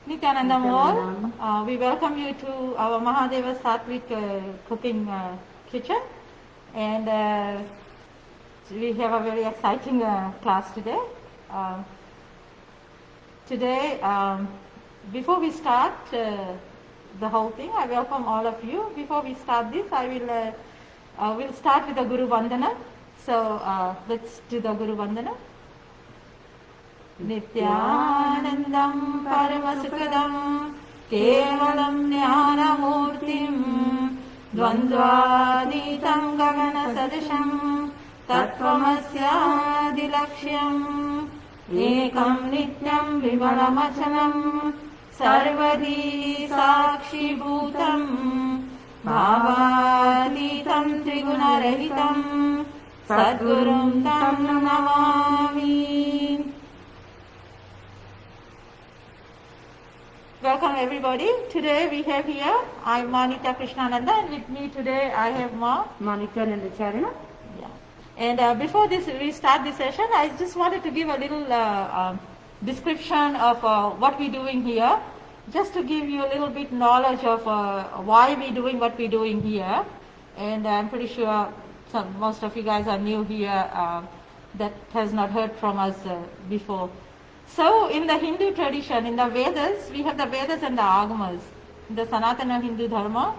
Nityanandam all. We welcome you to our Mahadeva Satvik cooking kitchen, and we have a very exciting class today. Before we start the whole thing, I welcome all of you. Before we start this, I will start with the Guru Vandana. So let's do the Guru Vandana. Nityanandam Paramasukadam Kevalam Jnanamurtim Dvandvaditam Gagana Sadisham Tattvamasya Ekam Nityam Vimalamachanam Sarvadi Sakshi Bhutam Bhavatitam Trigunarahitam Sadgurum Tam Namami. Welcome everybody. Today we have here, I'm Manita Krishnananda, and with me today I have Monica Nandacharya. Yeah. And before we start this session, I just wanted to give a little description of what we're doing here, just to give you a little bit knowledge of why we're doing what we're doing here. And I'm pretty sure most of you guys are new here that has not heard from us before. So in the Hindu tradition, in the Vedas, we have the Vedas and the Agamas. In the Sanatana Hindu Dharma,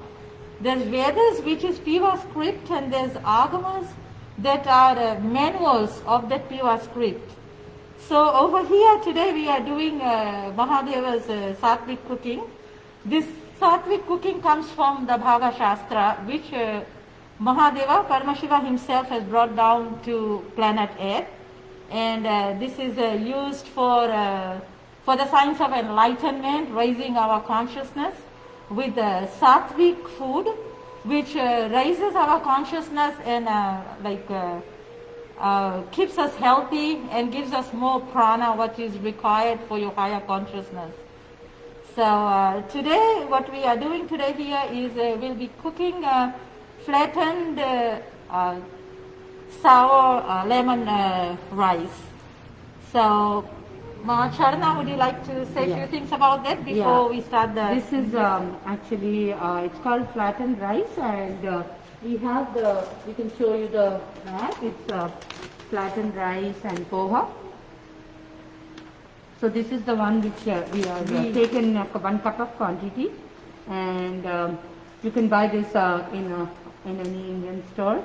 there's Vedas which is pure script, and there's Agamas that are manuals of that pure script. So over here today we are doing Mahadeva's Satvik cooking. This Satvik cooking comes from the Bhaga Shastra, which Mahadeva, Paramashiva himself has brought down to planet Earth. And this is used for the science of enlightenment, raising our consciousness with sattvic food, which raises our consciousness and keeps us healthy and gives us more prana, what is required for your higher consciousness. So today, what we are doing today here is we'll be cooking flattened sour lemon rice. So, Charna, would you like to say a few things about that before we start the... This is actually, it's called flattened rice, and we can show you the map. It's flattened rice and poha. So this is the one which we are taken 1 cup of quantity, and you can buy this in any Indian store.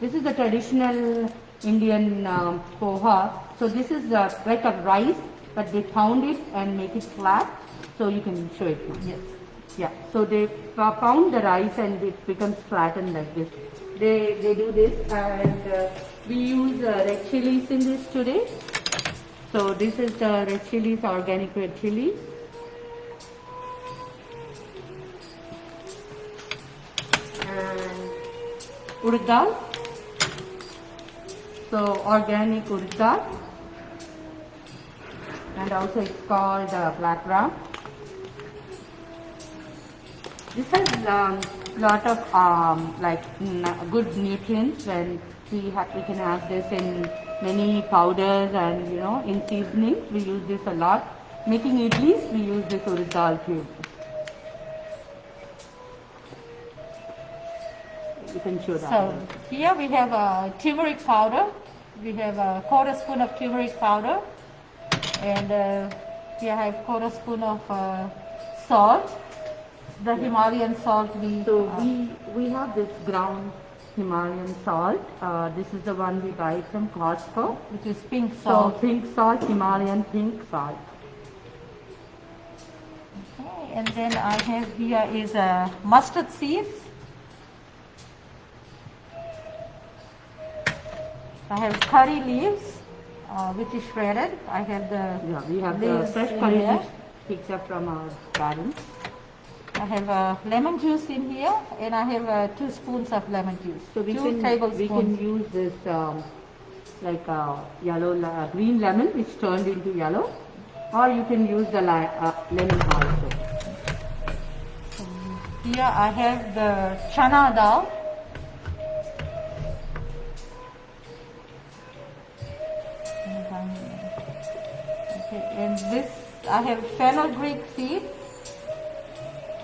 This is the traditional Indian poha. So this is like a rice, but they pound it and make it flat. So you can show it. Yes. Yeah. So they pound the rice and it becomes flattened like this. They do this, and we use red chilies in this today. So this is the red chilies, organic red chilies. And urad dal. So organic urad dal, and also it's called black gram. This has lot of good nutrients, and we can have this in many powders, and in seasonings we use this a lot. Making idlis, we use this urad dal too. You can show that. So here we have turmeric powder. We have a 1/4 spoon of turmeric powder, and here I have 1/4 spoon of salt. The Himalayan salt we have this ground Himalayan salt. This is the one we buy from Costco, which is pink salt. So pink salt, Himalayan pink salt. Okay, and then I have here is mustard seeds. I have curry leaves, which is shredded. I have we have the fresh curry leaves picked up from our garden. I have lemon juice in here, and I have 2 spoons of lemon juice. So we 2 tablespoons. We can use this green lemon which turned into yellow, or you can use the lemon also. Here I have the chana dal. Okay, and this I have fenugreek seeds,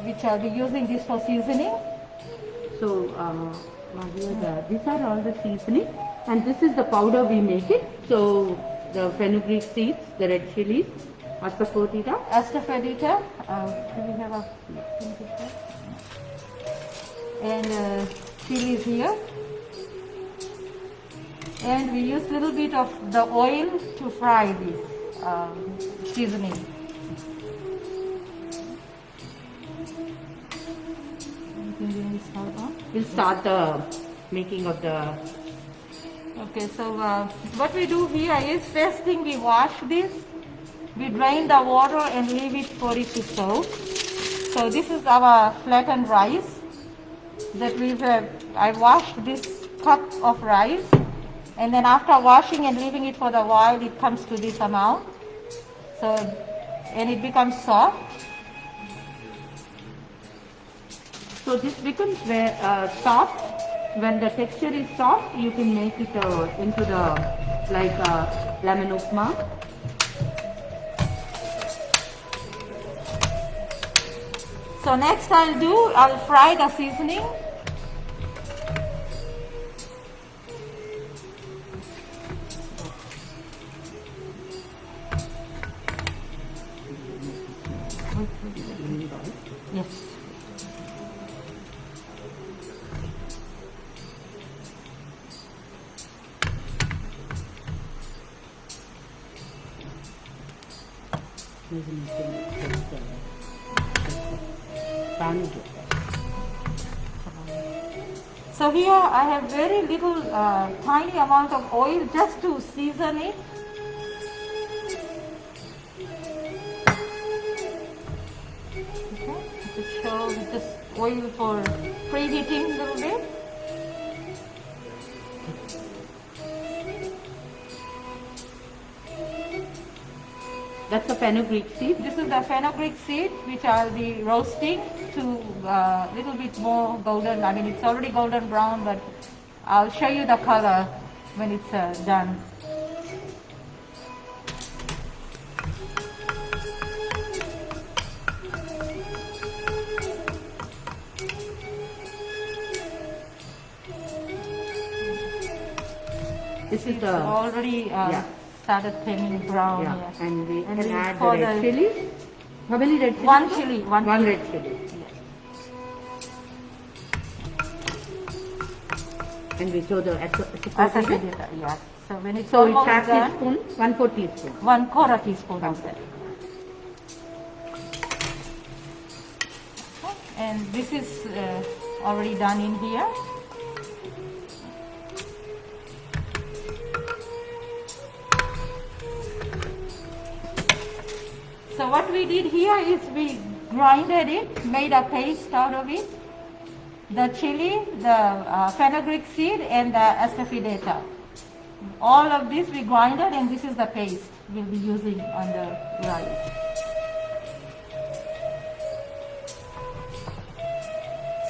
which I'll be using this for seasoning. So, these are all the seasoning, and this is the powder we make it. So, the fenugreek seeds, the red chilies, asafoetida, Asafoetida. Do we have a and chilies here, and we use little bit of the oil to fry this seasoning. We'll start the making of the. Okay, so what we do here is first thing we wash this, we drain the water and leave it for it to soak. So this is our flattened rice that I washed this cup of rice, and then after washing and leaving it for the while, it comes to this amount. So, and it becomes soft. So this becomes soft. When the texture is soft, you can make it into the lemon upma. So next I'll fry the seasoning. Yes. So here I have very little tiny amount of oil just to season it. Okay, to show this oil for preheating a little bit. That's the fenugreek seed. This is the fenugreek seed, which I'll be roasting to a little bit more golden. I mean, it's already golden brown, but I'll show you the color when it's done. This is the already started turning brown. yeah, Yes. and we And can we add the pour red the- chili. How many red chili? One chili, one One chili. red chili. Yes. And we throw the Asafoetida, yeah. So when it's So it's almost half done, teaspoon, 1/4 teaspoon. 1/4 teaspoon of that. Okay. And this is already done in here. So what we did here is we grinded it, made a paste out of it. The chili, the fenugreek seed, and the asafoetida. All of this we grinded, and this is the paste we'll be using on the rice.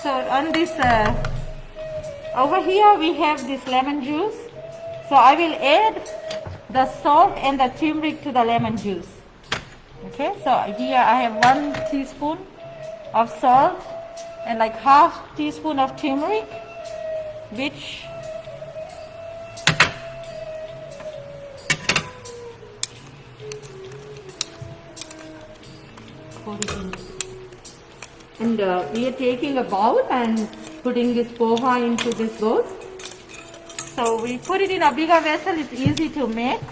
So on this, over here we have this lemon juice. So I will add the salt and the turmeric to the lemon juice. Okay, so here I have 1 teaspoon of salt and like half teaspoon of turmeric, which And we are taking a bowl and putting this poha into this bowl. so we put it in a bigger vessel. It's easy to mix.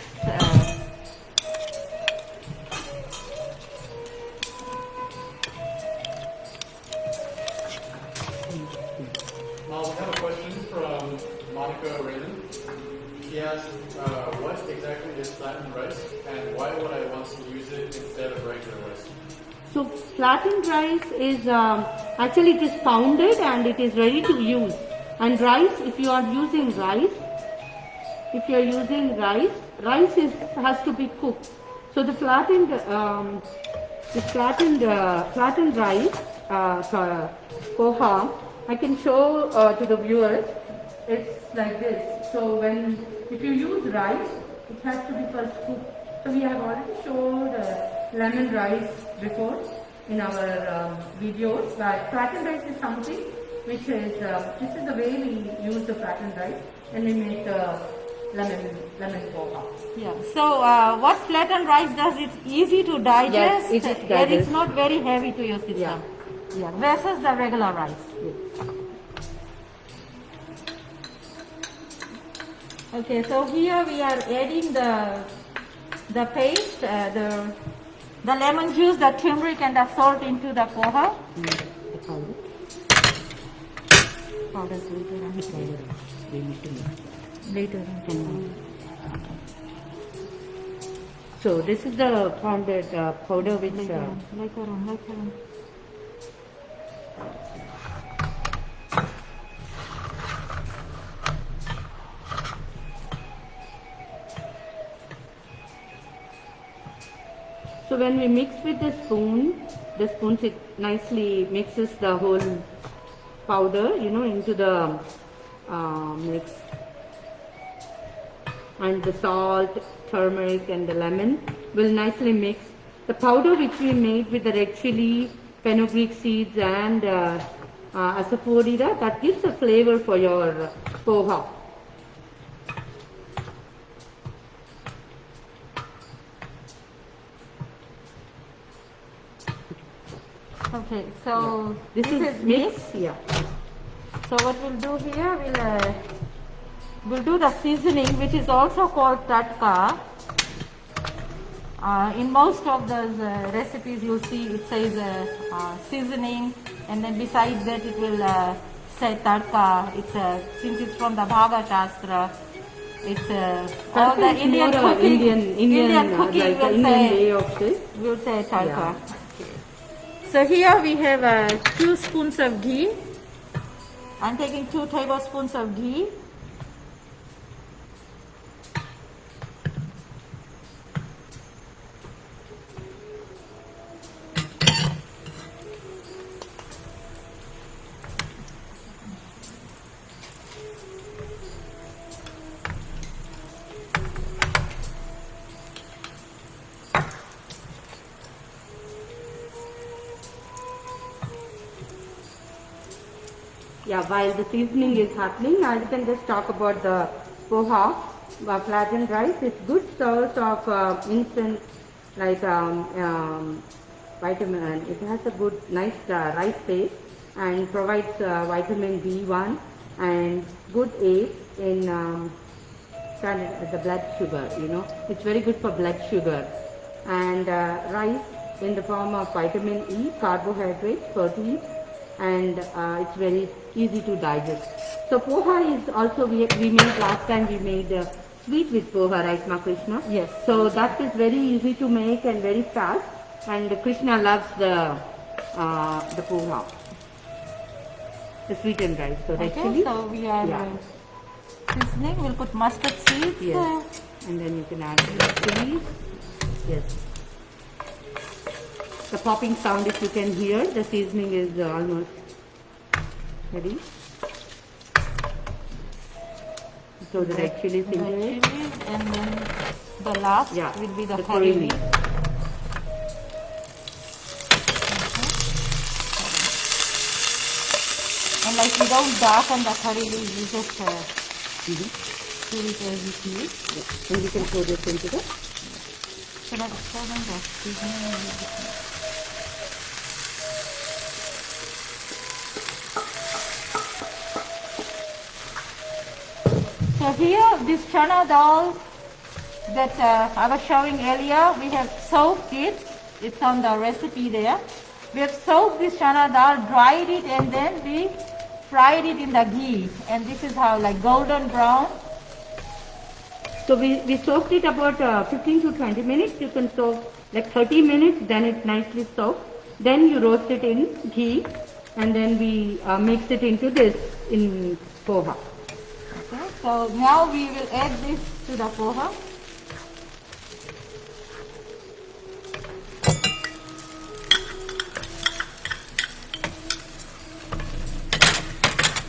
We have a question from Monica Raymond. She asked, what exactly is flattened rice and why would I want to use it instead of regular rice? So flattened rice is actually it is pounded and it is ready to use. And rice, if you are using rice, rice has to be cooked. So the flattened rice, poha, I can show to the viewers. It's like this. So if you use rice, it has to be first cooked. So we have already showed lemon rice before in our videos, but flattened rice is something which is, this is the way we use the flattened rice and we make lemon poha. Yeah. So what flattened rice does, it's easy to digest. Yes, easy to And digest. it's not very heavy to your system. Yeah. Yeah. Versus the regular rice. Okay. So here we are adding the paste, the lemon juice, the turmeric, and the salt into the poha. Powders later. So this is the pounded powder which Later on. so when we mix with the spoon it nicely mixes the whole powder, into the mix. And the salt, turmeric and the lemon will nicely mix. The powder which we made with the red chili, fenugreek seeds and asafoetida, that gives a flavor for your poha. Okay. So This is mix. Yeah. So what we'll do here, we'll do the seasoning, which is also called tatka. In most of those recipes, you'll see it says seasoning, and then besides that, it will say tatka. It's since it's from the Bhagavad Shastra, it's all the Is Indian more cooking. Indian cooking like the will Indian say way of this. will say tatka. Yeah. So here we have 2 spoons of ghee. I'm taking 2 tablespoons of ghee. Yeah, while the seasoning is happening, I can just talk about the poha, flattened rice. It's good source of instant like vitamin. It has a good, nice rice taste and provides vitamin B1 and good aid in the blood sugar. It's very good for blood sugar. And rice in the form of vitamin E, carbohydrates, proteins, and it's very easy to digest. So poha is also, we made last time, we made sweet with poha, right, Ma Krishna? Yes. So that is very easy to make and very fast, and Krishna loves the poha, the sweetened rice. So Okay, actually, so we are yeah. seasoning. We'll put mustard seeds. Yes, and then you can add the chilies. Yes. The popping sound, if you can hear, the seasoning is almost ready. So the red chilies The into it. chilies, and then the last Yeah, will be the the curry curry leaf. leaf. And like we don't darken the curry leaf, we just do it as it is. Yeah. And we can throw this into the So that's the seasoning. So here, this chana dal that I was showing earlier, we have soaked it. It's on the recipe there. We have soaked this chana dal, dried it, and then we fried it in the ghee. And this is how, like golden brown. So we soaked it about 15 to 20 minutes. You can soak like 30 minutes, then it's nicely soaked. Then you roast it in ghee, and then we mix it into this in poha. Okay, so now we will add this to the poha.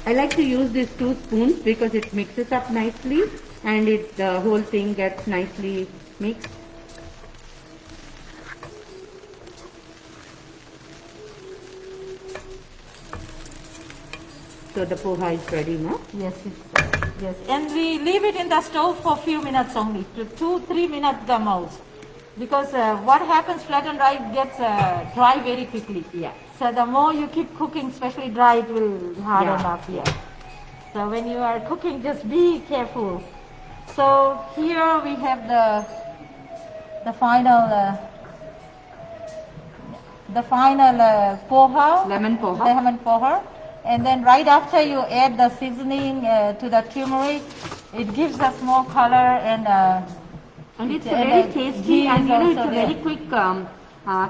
I like to use these 2 spoons because it mixes up nicely and the whole thing gets nicely mixed. So the poha is ready now. Yes, yes. And we leave it in the stove for a few minutes only, to 2-3 minutes the most. Because what happens, flattened rice gets dry very quickly. Yeah. So the more you keep cooking, especially dry, it will harden Yeah. up. Yeah. So when you are cooking, just be careful. So here we have the final poha, Lemon poha. lemon poha, and then right after you add the seasoning to the turmeric, it gives us more color and And it's a and very the tasty, ghee and is you know also it's a there. very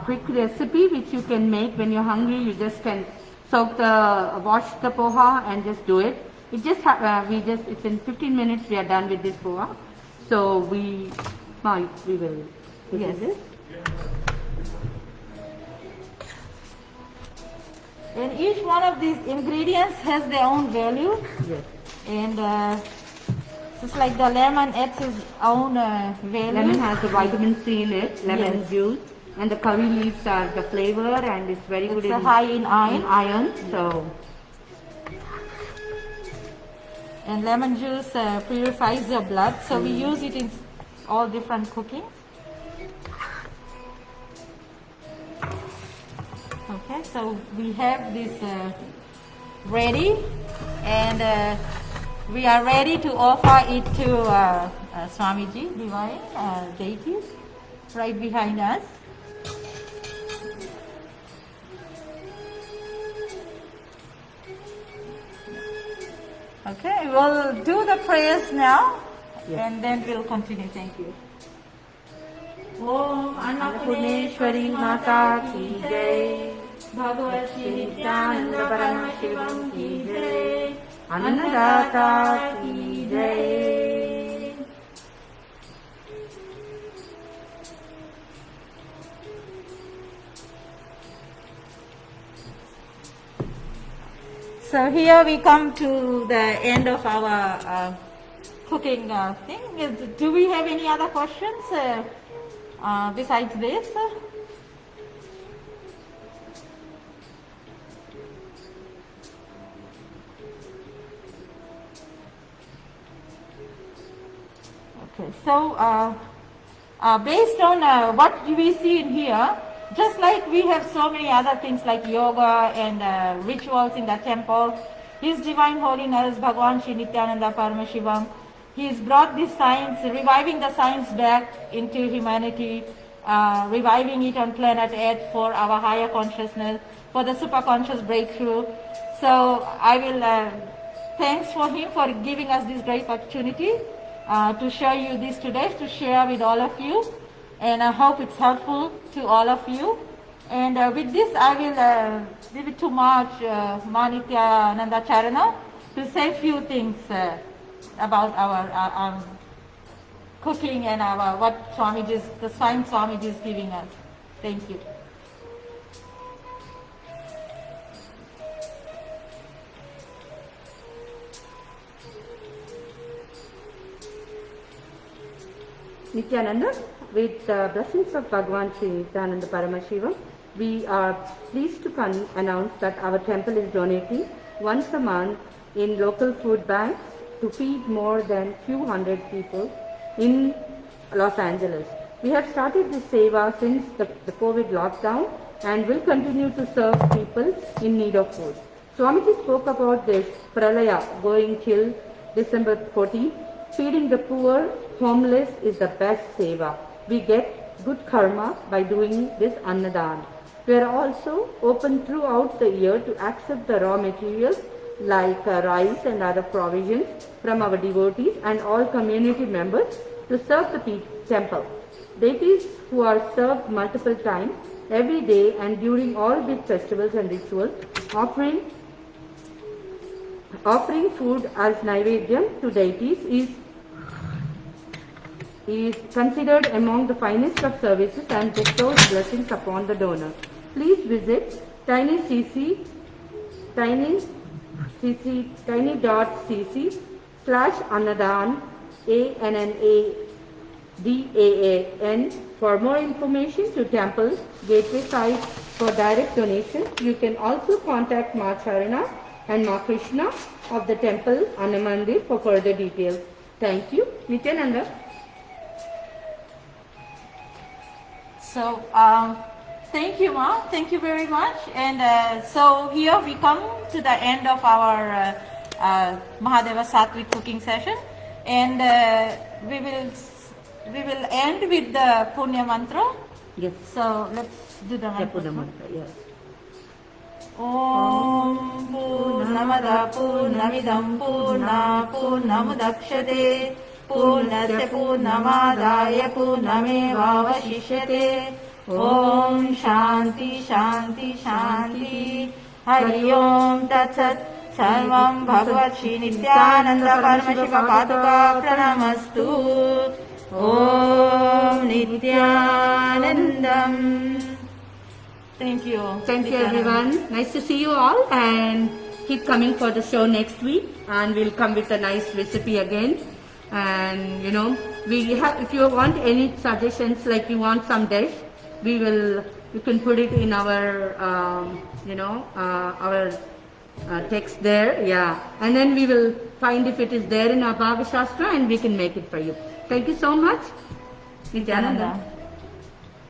quick recipe which you can make when you're hungry. You just can wash the poha and just do it. It just it's in 15 minutes we are done with this poha. So we will put Yes. this. And each one of these ingredients has their own value. Yes. And just like the lemon adds its own value. Lemon has the vitamin C in it, lemon Yes. juice, and the curry leaves are the flavor, and it's very good It's high in iron. iron. So And lemon juice purifies your blood, so we use it in all different cooking. Okay, so we have this ready, and we are ready to offer it to Swamiji, divine deities, right behind us. Okay, we'll do the prayers now, and then we'll continue. Thank you. Om Annapurneshwari Mata ki jai, Bhagavati Nityananda Paramashivam ki jai, Annadata ki jai. So here we come to the end of our cooking thing. Do we have any other questions besides this? Okay, so based on what we see in here, just like we have so many other things like yoga and rituals in the temple, His Divine Holiness Bhagwan Shri Nityananda Paramashivam, he's brought this science, reviving the science back into humanity, reviving it on planet Earth for our higher consciousness, for the superconscious breakthrough. So I will thanks for him for giving us this great opportunity to show you this today, to share with all of you. And I hope it's helpful to all of you. And with this, I will give it to Manityananda Charana to say a few things about our cooking and our what Swamiji, the science Swamiji is giving us. Thank you. Nityananda, with the blessings of Bhagwan Sri Nityananda Paramashivam, we are pleased to announce that our temple is donating once a month in local food banks to feed more than few hundred people in Los Angeles. We have started this seva since the COVID lockdown and will continue to serve people in need of food. Swamiji spoke about this pralaya going till December 14. Feeding the poor, homeless is the best seva. We get good karma by doing this annadan. We are also open throughout the year to accept the raw materials like rice and other provisions from our devotees and all community members to serve the temple. Deities who are served multiple times every day and during all big festivals and rituals, offering food as Naivedyam to deities is considered among the finest of services and bestows blessings upon the donor. Please visit tiny.cc /Annadan ANNADAAN for more information to temple gateway site for direct donation. You can also contact Ma Charana and Ma Krishna of the temple Anamandir for further details. Thank you. Nityananda. So, thank you, Ma. Thank you very much. And so here we come to the end of our Mahadeva Sattvic cooking session, and we will end with the Punya mantra. Yes. So let's do the mantra. Japuda mantra. Yes. Om Purnamada Purnamidam Purna Purnamudakshate Purnasya Purnamadaya Purnamevavashishyate Om Shanti Shanti Shanti Hari Om Tat Sat Sarvam Bhagavat Shri Nityananda Paramashiva Paduka Pranamastu Om Nityanandam. Thank you. Thank you everyone. Nice to see you all, and keep coming for the show next week, and we'll come with a nice recipe again. And we have, if you want any suggestions, like you want some dish, you can put it in our our text there, yeah, and then we will find if it is there in our Bhava Shastra, and we can make it for you. Thank you so much. Nityananda.